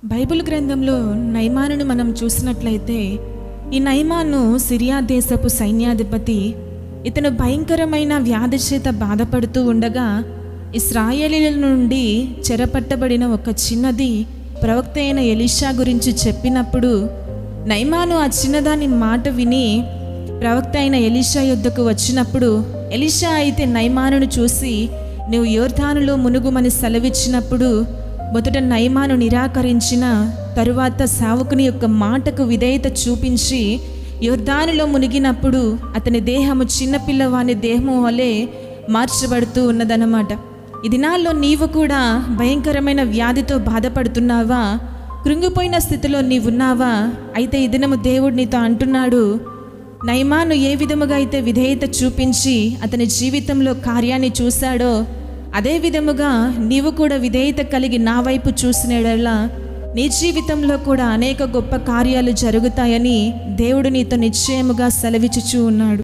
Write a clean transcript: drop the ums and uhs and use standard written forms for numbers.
Bible గ్రంథంలో నయమానును మనం చూసినట్లయితే, ఈ నయమాను సిరియా దేశపు సైన్యాధిపతి. ఇతను భయంకరమైన వ్యాధి చేత బాధపడుతూ ఉండగా, ఇశ్రాయేలీల నుండి చెరపట్టబడిన ఒక చిన్నది ప్రవక్త అయిన ఎలీషా గురించి చెప్పినప్పుడు, నయమాను ఆ చిన్నదాని మాట విని ప్రవక్త అయిన ఎలీషా యొద్దకు వచ్చినప్పుడు, ఎలీషా అయితే నయమానును చూసి, నువ్వు యోర్దానులో మునుగుమని సెలవిచ్చినప్పుడు మొదట నయమాను నిరాకరించిన తరువాత సేవకుని యొక్క మాటకు విధేయత చూపించి యోర్దానులో మునిగినప్పుడు అతని దేహము చిన్నపిల్లవాని దేహము వలె మార్చబడుతూ ఉన్నదన్నమాట. ఈ దినాల్లో నీవు కూడా భయంకరమైన వ్యాధితో బాధపడుతున్నావా? కృంగిపోయిన స్థితిలో నీవున్నావా? అయితే ఈ దినము దేవుడు నీతో అంటున్నాడు, నయమాను ఏ విధముగా అయితే విధేయత చూపించి అతని జీవితంలో కార్యాన్ని చూశాడో, అదే విధముగా నీవు కూడా విధేయత కలిగి నా వైపు చూసినట్లా నీ జీవితంలో కూడా అనేక గొప్ప కార్యాలు జరుగుతాయని దేవుడు నీతో నిశ్చయముగా సెలవిచ్చుచూ ఉన్నాడు.